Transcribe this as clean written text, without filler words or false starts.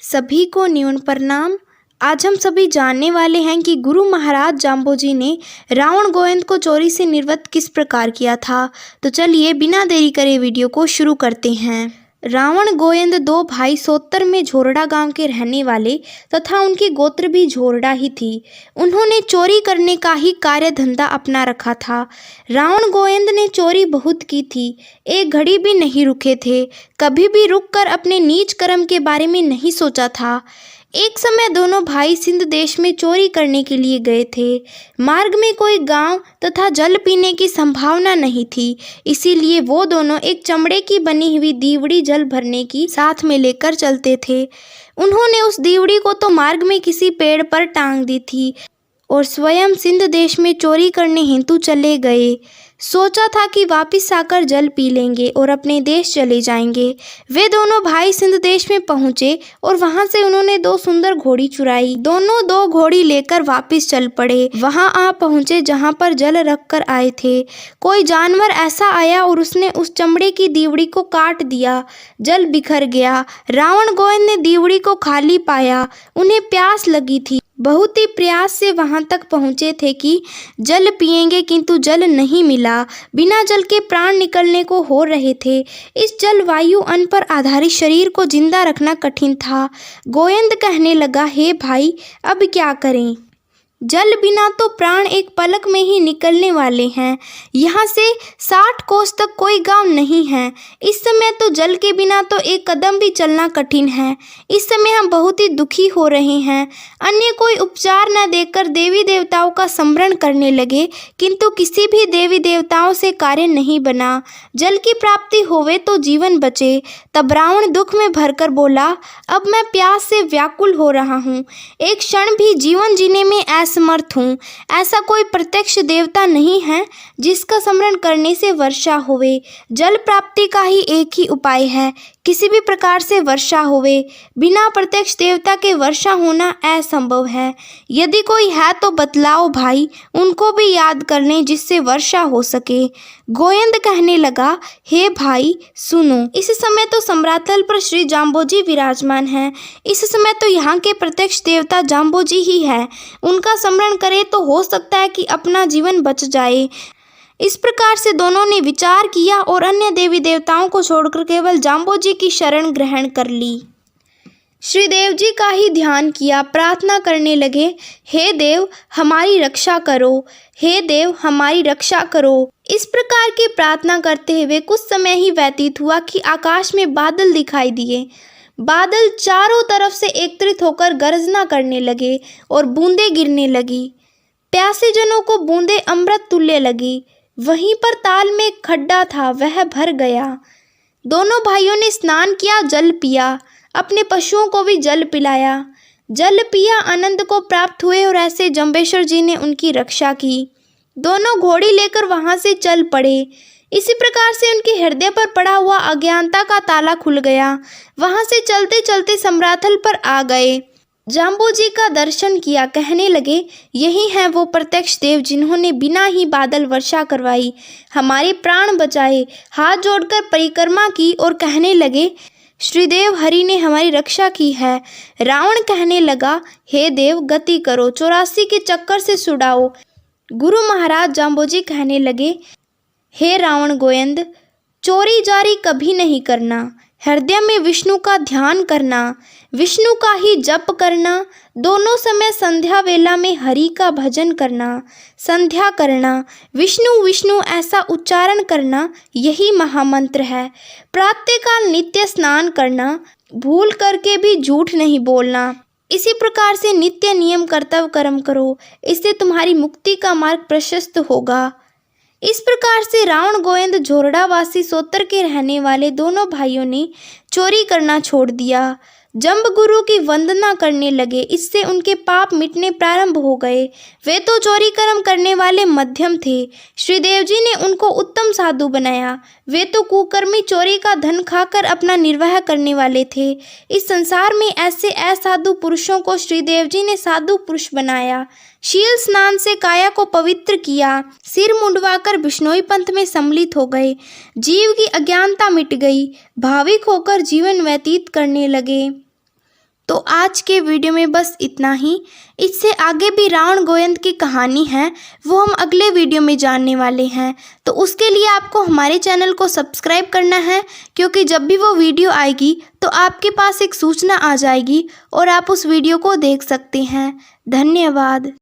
सभी को न्यून प्रणाम। आज हम सभी जानने वाले हैं कि गुरु महाराज जाम्बोजी ने रावण गोविंद को चोरी से निर्वत किस प्रकार किया था। तो चलिए बिना देरी करे वीडियो को शुरू करते हैं। रावण गोविंद दो भाई सोतर में झोरड़ा गांव के रहने वाले तथा उनकी गोत्र भी झोरड़ा ही थी। उन्होंने चोरी करने का ही कार्य धंधा अपना रखा था। रावण गोविंद ने चोरी बहुत की थी, एक घड़ी भी नहीं रुके थे, कभी भी रुककर अपने नीच कर्म के बारे में नहीं सोचा था। एक समय दोनों भाई सिंध देश में चोरी करने के लिए गए थे। मार्ग में कोई गांव तथा जल पीने की संभावना नहीं थी, इसीलिए वो दोनों एक चमड़े की बनी हुई दीवड़ी जल भरने की साथ में लेकर चलते थे। उन्होंने उस दीवड़ी को तो मार्ग में किसी पेड़ पर टांग दी थी और स्वयं सिंध देश में चोरी करने हेतु चले गए। सोचा था कि वापिस आकर जल पी लेंगे और अपने देश चले जाएंगे। वे दोनों भाई सिंध देश में पहुंचे और वहां से उन्होंने दो सुंदर घोड़ी चुराई। दोनों दो घोड़ी लेकर वापिस चल पड़े। वहां आ पहुंचे जहां पर जल रख कर आए थे। कोई जानवर ऐसा आया और उसने उस चमड़े की दीवड़ी को काट दिया। जल बिखर गया। रावण गोविंद ने दीवड़ी को खाली पाया। उन्हें प्यास लगी थी। बहुत ही प्रयास से वहां तक पहुंचे थे कि जल पिएंगे, किंतु जल नहीं मिला। बिना जल के प्राण निकलने को हो रहे थे। इस जलवायु अन्न पर आधारित शरीर को जिंदा रखना कठिन था। गोविंद कहने लगा, हे भाई, अब क्या करें? जल बिना तो प्राण एक पलक में ही निकलने वाले हैं। यहाँ से 60 कोस तक कोई गांव नहीं है। इस समय तो जल के बिना तो एक कदम भी चलना कठिन है। इस समय हम बहुत ही दुखी हो रहे हैं। अन्य कोई उपचार न देकर देवी देवताओं का स्मरण करने लगे, किंतु किसी भी देवी देवताओं से कार्य नहीं बना। जल की प्राप्ति होवे तो जीवन बचे। तब रावण दुख में भरकर बोला, अब मैं प्यास से व्याकुल हो रहा हूँ। एक क्षण भी जीवन जीने में असमर्थ हूँ। ऐसा कोई प्रत्यक्ष देवता नहीं है जिसका स्मरण करने से वर्षा होवे। जल प्राप्ति का ही एक ही उपाय है, किसी भी प्रकार से वर्षा होवे। बिना प्रत्यक्ष देवता के वर्षा होना असंभव है। यदि कोई है तो बतलाओ भाई, उनको भी याद कर लें जिससे वर्षा हो सके। गोविंद कहने लगा, हे भाई सुनो, इस समय तो सम्रातल पर श्री जाम्बोजी विराजमान हैं। इस समय तो यहाँ के प्रत्यक्ष देवता जाम्बोजी ही है। उनका स्मरण करे तो हो सकता है कि अपना जीवन बच जाए। इस प्रकार से दोनों ने विचार किया और अन्य देवी देवताओं को छोड़कर केवल जाम्बोजी की शरण ग्रहण कर ली। श्रीदेव जी का ही ध्यान किया, प्रार्थना करने लगे, हे देव हमारी रक्षा करो, हे देव हमारी रक्षा करो। इस प्रकार की प्रार्थना करते हुए कुछ समय ही व्यतीत हुआ कि आकाश में बादल दिखाई दिए। बादल चारों तरफ से एकत्रित होकर गर्जना करने लगे और बूंदें गिरने लगी। प्यासे जनों को बूंदें अमृत तुल्य लगी। वहीं पर ताल में एक खड्डा था, वह भर गया। दोनों भाइयों ने स्नान किया, जल पिया, अपने पशुओं को भी जल पिलाया। जल पिया, आनंद को प्राप्त हुए और ऐसे जम्बेश्वर जी ने उनकी रक्षा की। दोनों घोड़ी लेकर वहां से चल पड़े। इसी प्रकार से उनके हृदय पर पड़ा हुआ अज्ञानता का ताला खुल गया। वहां से चलते चलते सम्राथल पर आ गए। जाम्बोजी का दर्शन किया, कहने लगे, यही हैं वो प्रत्यक्ष देव जिन्होंने बिना ही बादल वर्षा करवाई हमारे प्राण बचाए। हाथ जोड़कर परिक्रमा की और कहने लगे, श्रीदेव हरि ने हमारी रक्षा की है। रावण कहने लगा, हे देव गति करो, 84 के चक्कर से छुड़ाओ। गुरु महाराज जाम्बोजी कहने लगे, हे रावण गोविंद, चोरी जारी कभी नहीं करना। हृदय में विष्णु का ध्यान करना, विष्णु का ही जप करना। दोनों समय संध्या वेला में हरि का भजन करना, संध्या करना, विष्णु विष्णु ऐसा उच्चारण करना, यही महामंत्र है। प्रातःकाल नित्य स्नान करना, भूल करके भी झूठ नहीं बोलना। इसी प्रकार से नित्य नियम कर्तव्य कर्म करो, इससे तुम्हारी मुक्ति का मार्ग प्रशस्त होगा। इस प्रकार से रावण गोविंद झोरड़ावासी सोतर के रहने वाले दोनों भाइयों ने चोरी करना छोड़ दिया। जम्ब गुरु की वंदना करने लगे, इससे उनके पाप मिटने प्रारंभ हो गए। वे तो चोरी कर्म करने वाले मध्यम थे, श्रीदेव जी ने उनको उत्तम साधु बनाया। वे तो कुकर्मी चोरी का धन खाकर अपना निर्वाह करने वाले थे। इस संसार में ऐसे असाधु पुरुषों को श्रीदेव जी ने साधु पुरुष बनाया। शील स्नान से काया को पवित्र किया, सिर मुंडवाकर बिश्नोई पंथ में सम्मिलित हो गए। जीव की अज्ञानता मिट गई, भाविक होकर जीवन व्यतीत करने लगे। तो आज के वीडियो में बस इतना ही। इससे आगे भी रावण गोविंद की कहानी है, वो हम अगले वीडियो में जानने वाले हैं। तो उसके लिए आपको हमारे चैनल को सब्सक्राइब करना है, क्योंकि जब भी वो वीडियो आएगी तो आपके पास एक सूचना आ जाएगी और आप उस वीडियो को देख सकते हैं। धन्यवाद।